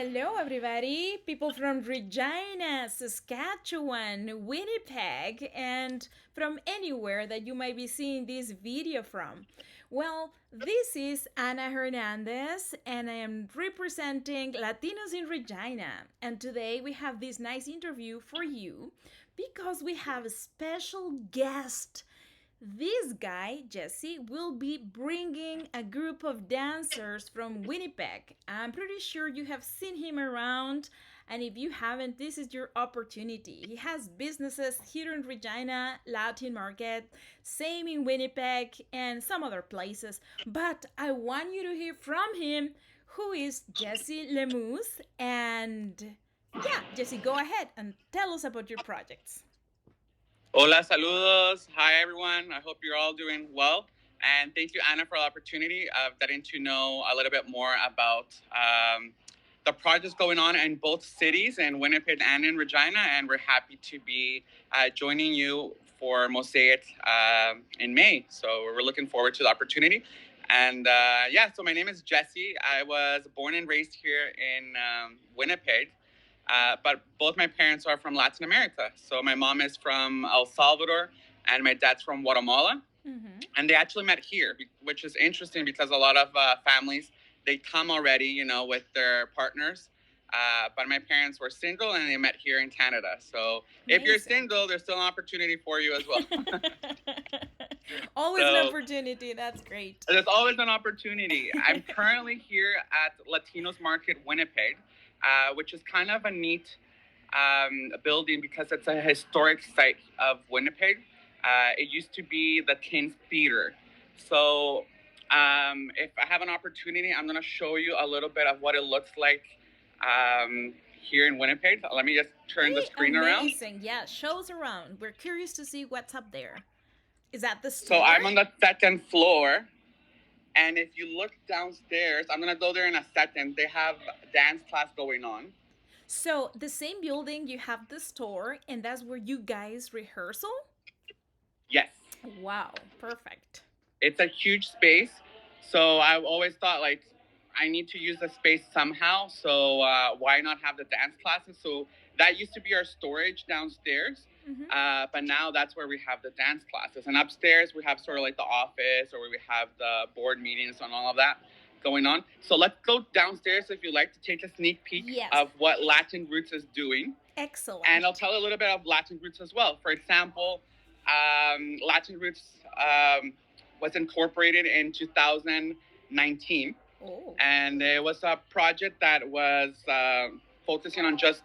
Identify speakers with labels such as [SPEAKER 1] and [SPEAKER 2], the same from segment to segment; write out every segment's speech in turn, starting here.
[SPEAKER 1] Hello, everybody. People from Regina, Saskatchewan, Winnipeg, and from anywhere that you might be seeing this video from. Well, this is Ana Hernandez, and I am representing Latinos in Regina. And today we have this nice interview for you because we have a special guest. This guy, Jesse, will be bringing a group of dancers from Winnipeg. I'm pretty sure you have seen him around, and if you haven't, this is your opportunity. He has businesses here in Regina, Latin Market, same in Winnipeg, and some other places. But I want you to hear from him, who is Jesse Lemus. And yeah, Jesse, go ahead and tell us about your projects.
[SPEAKER 2] Hola, saludos. Hi, everyone. I hope you're all doing well. And thank you, Anna, for the opportunity of getting to know a little bit more about the projects going on in both cities, in Winnipeg and in Regina. And we're happy to be joining you for Mosaic in May. So we're looking forward to the opportunity. And so my name is Jesse. I was born and raised here in Winnipeg. But both my parents are from Latin America. So my mom is from El Salvador and my dad's from Guatemala. Mm-hmm. And they actually met here, which is interesting because a lot of families, they come already, with their partners. But my parents were single and they met here in Canada. So if you're single, there's still an opportunity for you as well.
[SPEAKER 1] Always an opportunity. That's great.
[SPEAKER 2] There's always an opportunity. I'm currently here at Latinos Market, Winnipeg, which is kind of a neat building because it's a historic site of Winnipeg. It used to be the King's Theater. So if I have an opportunity, I'm going to show you a little bit of what it looks like here in Winnipeg. Let me just turn the screen around.
[SPEAKER 1] Amazing. Yeah, shows around. We're curious to see what's up there. Is that the store?
[SPEAKER 2] So I'm on the second floor. And if you look downstairs, I'm going to go there in a second. They have dance class going on.
[SPEAKER 1] So the same building, you have the store, and that's where you guys rehearsal?
[SPEAKER 2] Yes.
[SPEAKER 1] Wow, perfect.
[SPEAKER 2] It's a huge space. So I've always thought, like, I need to use the space somehow. So why not have the dance classes? So that used to be our storage downstairs. Mm-hmm. But now that's where we have the dance classes. And upstairs, we have sort of like the office or where we have the board meetings and all of that going on. So let's go downstairs if you'd like to take a sneak peek of what Latin Roots is doing.
[SPEAKER 1] Excellent.
[SPEAKER 2] And I'll tell a little bit of Latin Roots as well. For example, Latin Roots was incorporated in 2019. Oh. And it was a project that was focusing on just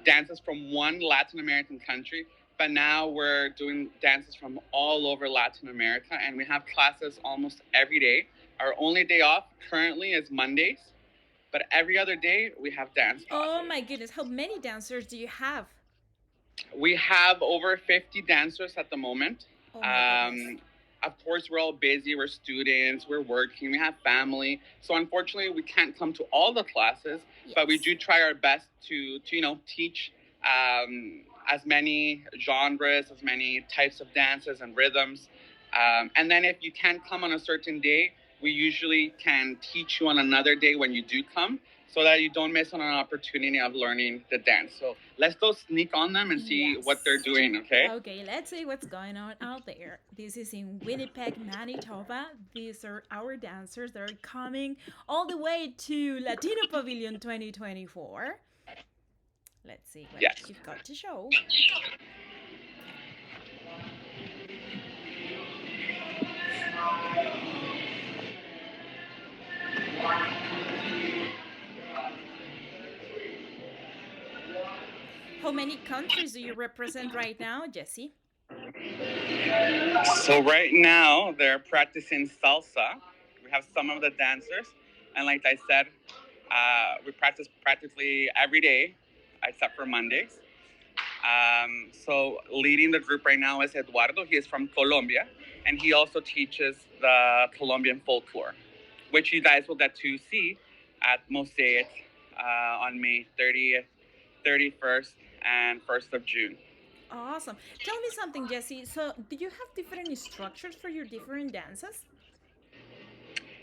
[SPEAKER 2] dances from one Latin American country. But now we're doing dances from all over Latin America, and we have classes almost every day. Our only day off currently is Mondays, but every other day we have dance classes.
[SPEAKER 1] Oh my goodness, how many dancers do you have?
[SPEAKER 2] We have over 50 dancers at the moment. Oh of course, we're all busy. We're students. We're working. We have family. So unfortunately, we can't come to all the classes, but we do try our best to teach as many genres, as many types of dances and rhythms. And then if you can't come on a certain day, we usually can teach you on another day when you do come so that you don't miss on an opportunity of learning the dance. So let's go sneak on them and see what they're doing, okay?
[SPEAKER 1] Okay, let's see what's going on out there. This is in Winnipeg, Manitoba. These are our dancers that are coming all the way to Latino Pavilion 2024. Let's see what you've got to show. How many countries do you represent right now, Jesse?
[SPEAKER 2] So right now they're practicing salsa. We have some of the dancers, and like I said, we practice practically every day, except for Mondays. So leading the group right now is Eduardo. He is from Colombia, and he also teaches the Colombian folklore, which you guys will get to see at Mosaic on May 30th, 31st, and 1st of June.
[SPEAKER 1] Awesome. Tell me something, Jesse. So do you have different structures for your different dances?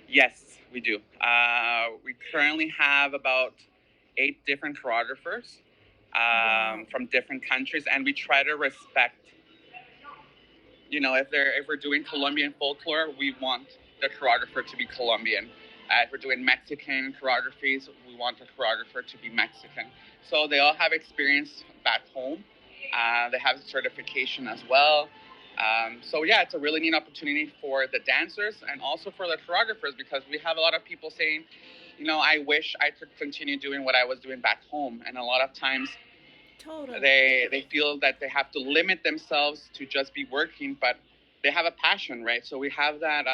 [SPEAKER 2] Yes, we do. We currently have about 8 different choreographers
[SPEAKER 1] Wow.
[SPEAKER 2] from different countries, and we try to respect, if we're doing Colombian folklore, we want the choreographer to be Colombian. If we're doing Mexican choreographies, we want the choreographer to be Mexican. So they all have experience back home. They have certification as well. So yeah, it's a really neat opportunity for the dancers and also for the choreographers, because we have a lot of people saying, I wish I could continue doing what I was doing back home. And a lot of times
[SPEAKER 1] Totally.
[SPEAKER 2] they feel that they have to limit themselves to just be working, but they have a passion, right? So we have that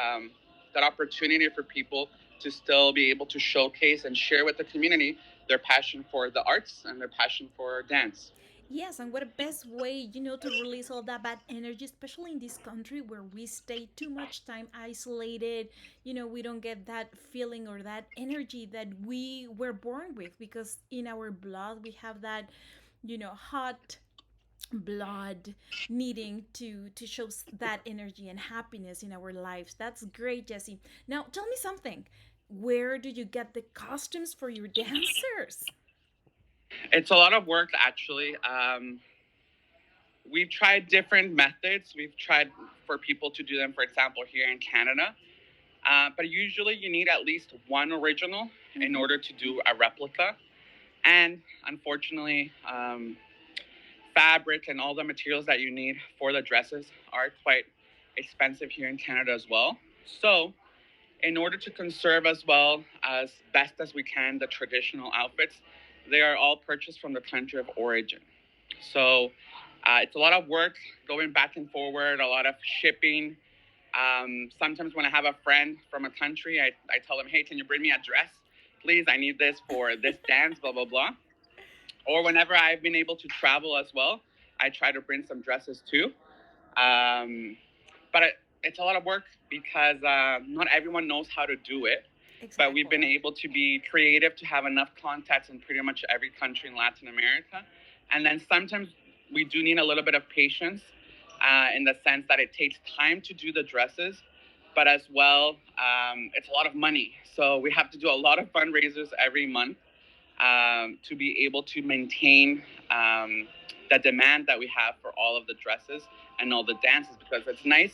[SPEAKER 2] opportunity for people to still be able to showcase and share with the community their passion for the arts and their passion for dance.
[SPEAKER 1] Yes, and what a best way, to release all that bad energy, especially in this country where we stay too much time isolated. We don't get that feeling or that energy that we were born with, because in our blood we have that, hot blood needing to show that energy and happiness in our lives. That's great, Jesse. Now, tell me something. Where do you get the costumes for your dancers?
[SPEAKER 2] It's a lot of work, actually. We've tried different methods. We've tried for people to do them, for example, here in Canada. But usually you need at least one original in order to do a replica. And unfortunately, fabric and all the materials that you need for the dresses are quite expensive here in Canada as well. So, in order to conserve as well as best as we can the traditional outfits, they are all purchased from the country of origin. So, it's a lot of work going back and forward, a lot of shipping. Sometimes when I have a friend from a country, I tell them, hey, can you bring me a dress? Please, I need this for this dance, blah, blah, blah. Or whenever I've been able to travel as well, I try to bring some dresses too. Um, but it's a lot of work because not everyone knows how to do it.
[SPEAKER 1] Exactly.
[SPEAKER 2] But we've been able to be creative to have enough contacts in pretty much every country in Latin America. And then sometimes we do need a little bit of patience in the sense that it takes time to do the dresses, but as well, it's a lot of money. So we have to do a lot of fundraisers every month to be able to maintain the demand that we have for all of the dresses and all the dances, because it's nice.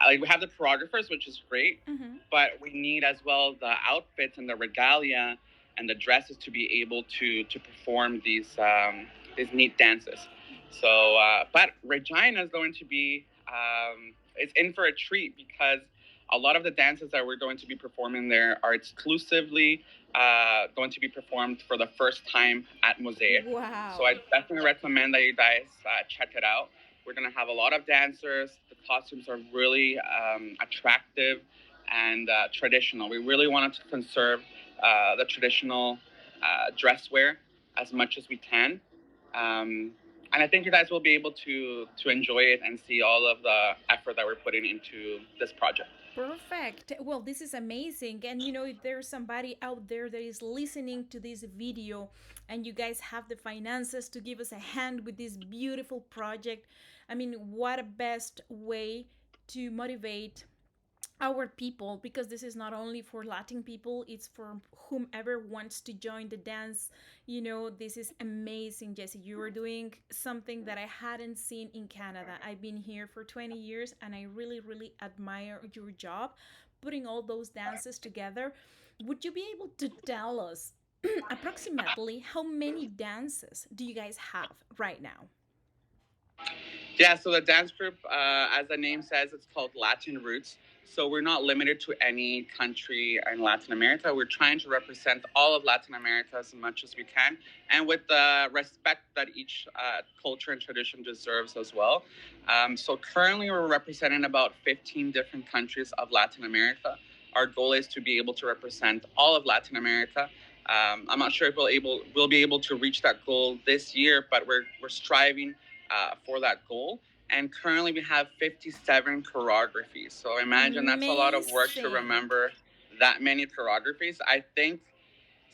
[SPEAKER 2] Like, we have the choreographers, which is great, but we need as well the outfits and the regalia and the dresses to be able to perform these neat dances. So, but Regina is going to be it's in for a treat, because a lot of the dances that we're going to be performing there are exclusively going to be performed for the first time at Mosaic.
[SPEAKER 1] Wow.
[SPEAKER 2] So I definitely recommend that you guys check it out. We're going to have a lot of dancers. The costumes are really attractive and traditional. We really wanted to conserve the traditional dress wear as much as we can. And I think you guys will be able to enjoy it and see all of the effort that we're putting into this project.
[SPEAKER 1] Perfect. Well, this is amazing. And if there's somebody out there that is listening to this video and you guys have the finances to give us a hand with this beautiful project, I mean, what a best way to motivate our people, because this is not only for Latin people, it's for whomever wants to join the dance. This is amazing, Jesse. You are doing something that I hadn't seen in Canada. I've been here for 20 years and I really, really admire your job putting all those dances together. Would you be able to tell us approximately how many dances do you guys have right now?
[SPEAKER 2] Yeah, so the dance group, as the name says, it's called Latin Roots. So we're not limited to any country in Latin America. We're trying to represent all of Latin America as much as we can, and with the respect that each culture and tradition deserves as well. So currently, we're representing about 15 different countries of Latin America. Our goal is to be able to represent all of Latin America. I'm not sure if we'll be able to reach that goal this year, but we're striving for that goal. And currently we have 57 choreographies. So imagine that's a lot of work to remember that many choreographies. I think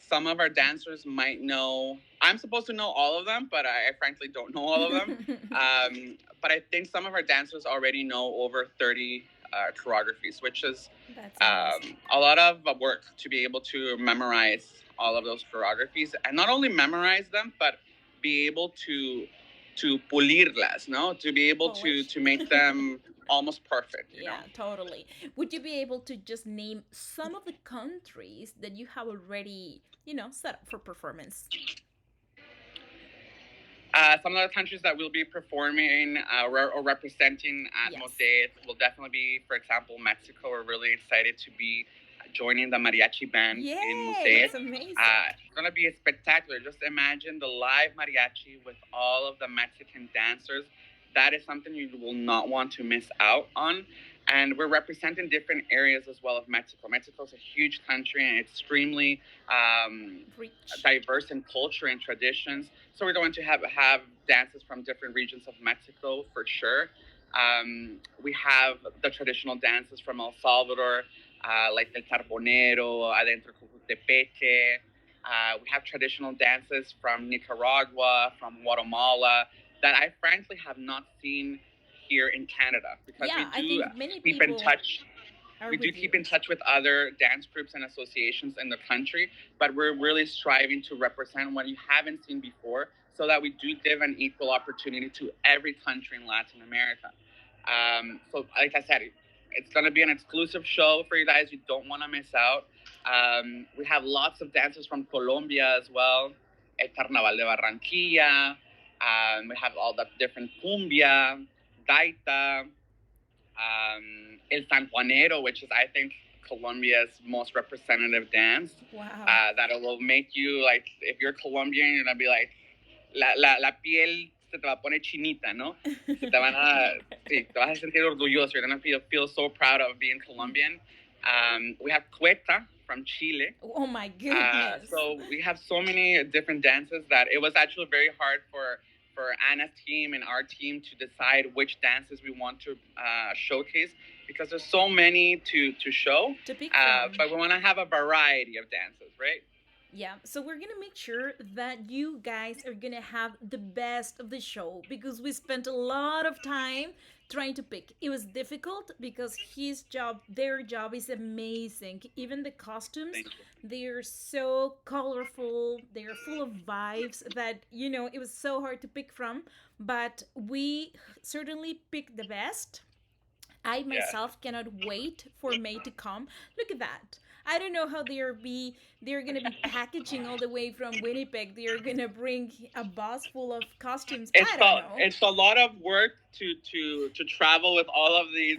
[SPEAKER 2] some of our dancers might know. I'm supposed to know all of them, but I frankly don't know all of them. But I think some of our dancers already know over 30 choreographies, which is a lot of work to be able to memorize all of those choreographies, and not only memorize them, but be able to pulirlas, no, to be able
[SPEAKER 1] Polish.
[SPEAKER 2] to make them almost perfect, you know.
[SPEAKER 1] Yeah, totally. Would you be able to just name some of the countries that you have already, set up for performance?
[SPEAKER 2] Some of the countries that will be performing or representing at
[SPEAKER 1] Yes.
[SPEAKER 2] Mosaic will definitely be, for example, Mexico. We're really excited to be joining the mariachi band in
[SPEAKER 1] Yay,
[SPEAKER 2] Mosaic.
[SPEAKER 1] that's amazing.
[SPEAKER 2] It's going to be spectacular. Just imagine the live mariachi with all of the Mexican dancers. That is something you will not want to miss out on. And we're representing different areas as well of Mexico. Mexico is a huge country and extremely
[SPEAKER 1] Rich.
[SPEAKER 2] diverse in culture and traditions. So we're going to have dances from different regions of Mexico for sure. We have the traditional dances from El Salvador, like el carbonero, adentro cucutepeche. We have traditional dances from Nicaragua, from Guatemala, that I frankly have not seen here in Canada, because
[SPEAKER 1] Yeah, I
[SPEAKER 2] we do
[SPEAKER 1] think many
[SPEAKER 2] keep in
[SPEAKER 1] people
[SPEAKER 2] touch.
[SPEAKER 1] are
[SPEAKER 2] We do
[SPEAKER 1] with
[SPEAKER 2] keep
[SPEAKER 1] you.
[SPEAKER 2] in touch with other dance groups and associations in the country, but we're really striving to represent what you haven't seen before, so that we do give an equal opportunity to every country in Latin America. So, like I said, it's going to be an exclusive show for you guys. You don't want to miss out. We have lots of dances from Colombia as well. El Carnaval de Barranquilla. We have all the different cumbia, gaita, El San Juanero, which is, I think, Colombia's most representative dance.
[SPEAKER 1] Wow.
[SPEAKER 2] That will make you, like, if you're Colombian, you're gonna be like, la piel se te va a poner chinita, ¿no? Se te van a, sí, te vas a sentir orgulloso. You're gonna feel so proud of being Colombian. We have cueca from Chile.
[SPEAKER 1] Oh my goodness.
[SPEAKER 2] So we have so many different dances that it was actually very hard for Anna's team and our team to decide which dances we want to showcase, because there's so many to show.
[SPEAKER 1] To pick from.
[SPEAKER 2] But we want to have a variety of dances, right?
[SPEAKER 1] Yeah, so we're gonna make sure that you guys are gonna have the best of the show, because we spent a lot of time trying to pick. It was difficult because their job is amazing. Even the costumes, they're so colorful, they're full of vibes that, it was so hard to pick from. But we certainly picked the best. I myself cannot wait for May to come. Look at that. I don't know how they're gonna be packaging all the way from Winnipeg. They're gonna bring a bus full of costumes. I don't know.
[SPEAKER 2] It's a lot of work to travel with all of these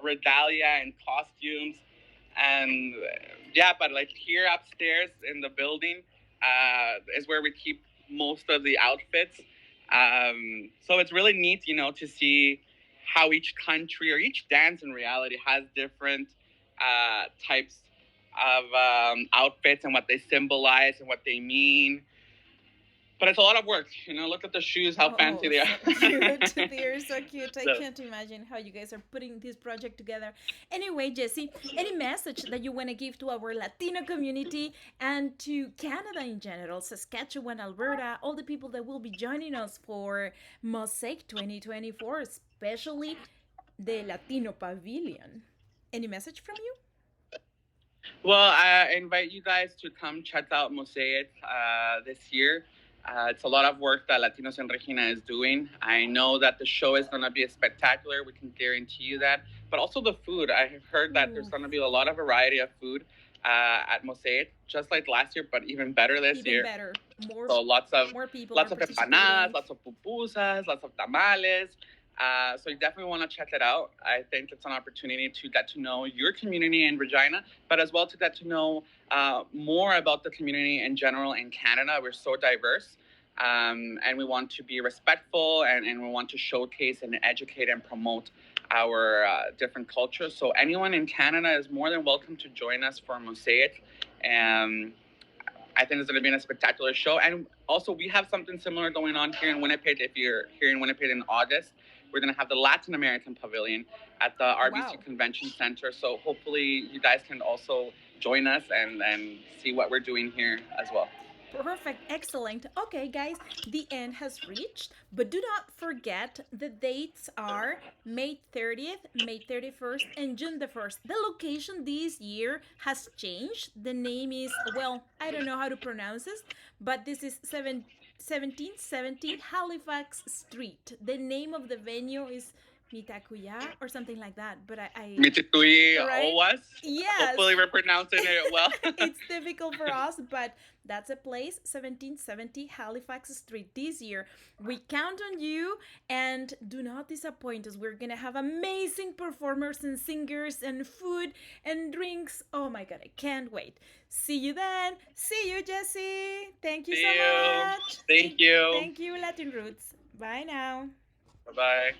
[SPEAKER 2] regalia and costumes, and yeah, but like here upstairs in the building is where we keep most of the outfits. So it's really neat, to see how each country or each dance in reality has different types of outfits and what they symbolize and what they mean. But it's a lot of work. Look at the shoes, how fancy they are.
[SPEAKER 1] So cute. They're so cute. I can't imagine how you guys are putting this project together. Anyway, Jesse, any message that you want to give to our Latino community and to Canada in general, Saskatchewan, Alberta, all the people that will be joining us for Mosaic 2024, especially the Latino Pavilion? Any message from you?
[SPEAKER 2] Well, I invite you guys to come check out Mosaic this year. It's a lot of work that Latinos in Regina is doing. I know that the show is going to be spectacular. We can guarantee you that. But also the food. I have heard that there's going to be a lot of variety of food at Mosaic, just like last year, but even better this year.
[SPEAKER 1] Even better.
[SPEAKER 2] So
[SPEAKER 1] more people.
[SPEAKER 2] Lots of empanadas, lots of pupusas, lots of tamales. So you definitely want to check it out. I think it's an opportunity to get to know your community in Regina, but as well to get to know more about the community in general in Canada. We're so diverse, and we want to be respectful, and we want to showcase and educate and promote our different cultures. So anyone in Canada is more than welcome to join us for Mosaic. I think it's going to be a spectacular show. And also, we have something similar going on here in Winnipeg. If you're here in Winnipeg in August, we're going to have the Latin American Pavilion at the RBC Convention Center. So hopefully you guys can also join us and see what we're doing here as well.
[SPEAKER 1] Perfect, excellent. Okay, guys, the end has reached, but do not forget the dates are May 30th, May 31st, and June the 1st. The location this year has changed. The name is, well, I don't know how to pronounce this, but this is 1770 Halifax Street. The name of the venue is Mitakuya or something like that, but
[SPEAKER 2] Mititui
[SPEAKER 1] right?
[SPEAKER 2] Owas.
[SPEAKER 1] Yes.
[SPEAKER 2] Hopefully, we're pronouncing it well.
[SPEAKER 1] It's difficult for us, but that's a place, 1770 Halifax Street this year. We count on you and do not disappoint us. We're going to have amazing performers and singers and food and drinks. Oh my God, I can't wait. See you then. See you, Jesse. Thank you
[SPEAKER 2] See
[SPEAKER 1] so
[SPEAKER 2] you.
[SPEAKER 1] much.
[SPEAKER 2] Thank you.
[SPEAKER 1] Thank you, Latin Roots. Bye now.
[SPEAKER 2] Bye bye.